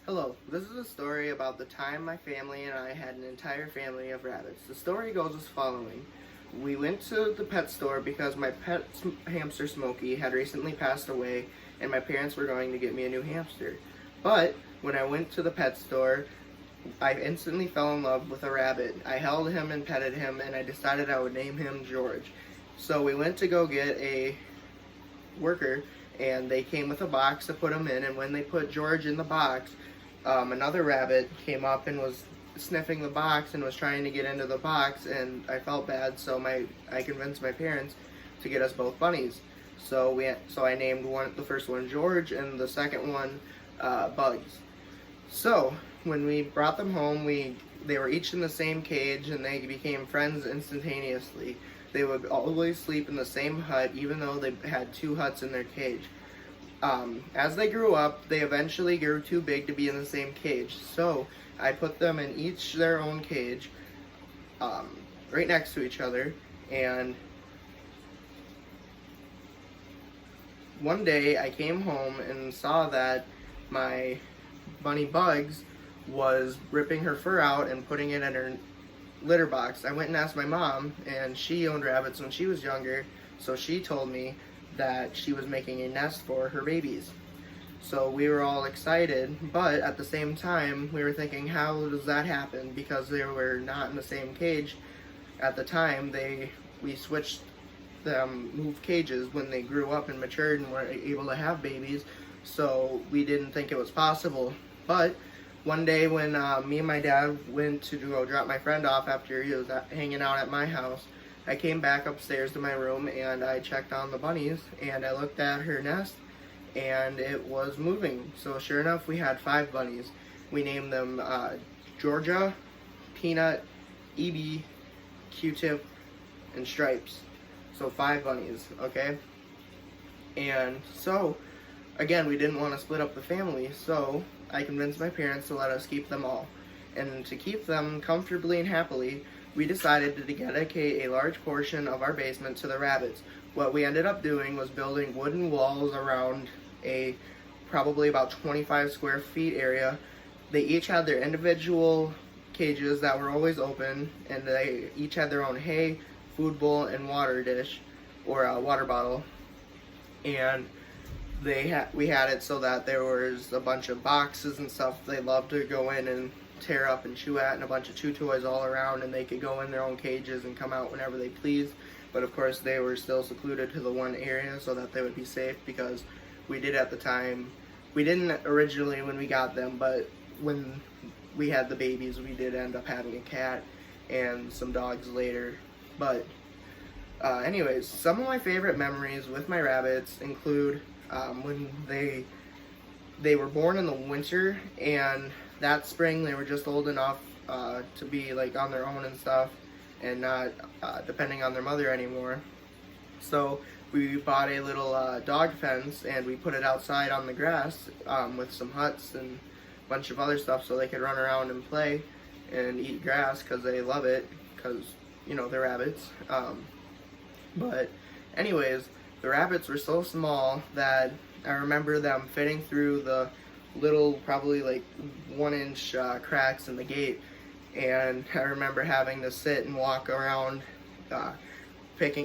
Hello, this is a story about the time my family and I had an entire family of rabbits. The story goes as following. We went to the pet store because my pet hamster Smokey had recently passed away and my parents were going to get me a new hamster. But when I went to the pet store, I instantly fell in love with a rabbit. I held him and petted him and I decided I would name him George. So we went to go get a worker and they came with a box to put him in, and when they put George in the box, another rabbit came up and was sniffing the box and was trying to get into the box, and I felt bad, so I convinced my parents to get us both bunnies. So I named the first one George and the second one Bugs. So when we brought them home, they were each in the same cage and they became friends instantaneously. They would always sleep in the same hut, even though they had two huts in their cage. As they grew up, they eventually grew too big to be in the same cage. So I put them in each their own cage, right next to each other. And one day I came home and saw that my bunny Bugs was ripping her fur out and putting it in her litter box. I went and asked my mom, and she owned rabbits when she was younger, so she told me that she was making a nest for her babies. So we were all excited, but at the same time we were thinking, how does that happen? Because they were not in the same cage at the time. We switched them, moved cages when they grew up and matured and were able to have babies, so we didn't think it was possible. But one day when me and my dad went to go drop my friend off after he was hanging out at my house, I came back upstairs to my room and I checked on the bunnies and I looked at her nest and it was moving. So sure enough, we had 5 bunnies. We named them Georgia, Peanut, Evie, Q-Tip, and Stripes. So 5 bunnies, okay? And so, again, we didn't want to split up the family, so I convinced my parents to let us keep them all. And to keep them comfortably and happily, we decided to dedicate a large portion of our basement to the rabbits. What we ended up doing was building wooden walls around a probably about 25 square feet area. They each had their individual cages that were always open, and they each had their own hay, food bowl, and water dish, or a water bottle. And we had it so that there was a bunch of boxes and stuff they loved to go in and tear up and chew at, and a bunch of chew toys all around, and they could go in their own cages and come out whenever they pleased. But of course they were still secluded to the one area so that they would be safe, because we did at the time, we didn't originally when we got them, but when we had the babies we did end up having a cat and some dogs later. But anyways, some of my favorite memories with my rabbits include when they were born in the winter, and that spring they were just old enough to be like on their own and stuff, and not depending on their mother anymore. So we bought a little dog fence and we put it outside on the grass with some huts and a bunch of other stuff so they could run around and play and eat grass, because they love it, because you know they're rabbits. But anyways, the rabbits were so small that I remember them fitting through the little, probably like 1-inch cracks in the gate, and I remember having to sit and walk around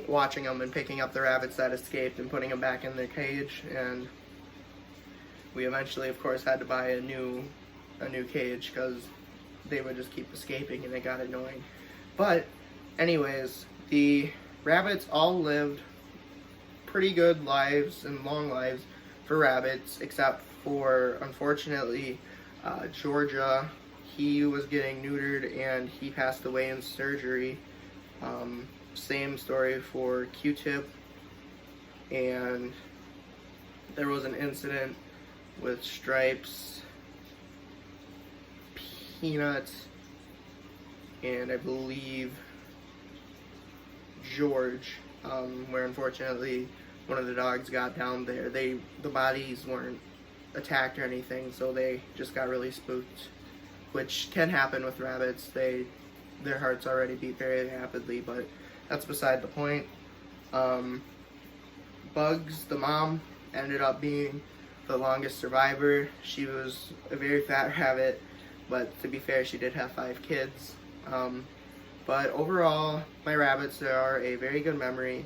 watching them and picking up the rabbits that escaped and putting them back in their cage. And we eventually, of course, had to buy a new cage because they would just keep escaping and it got annoying. But anyways, the rabbits all lived pretty good lives and long lives for rabbits, except for, unfortunately, Georgia. He was getting neutered and he passed away in surgery. Same story for Q-Tip, and there was an incident with Stripes, Peanut, and I believe George, where unfortunately one of the dogs got down there. The bodies weren't attacked or anything, so they just got really spooked, which can happen with rabbits. Their hearts already beat very rapidly, but that's beside the point. Bugs, the mom, ended up being the longest survivor. She was a very fat rabbit, but to be fair, she did have 5 kids. But overall, my rabbits are a very good memory.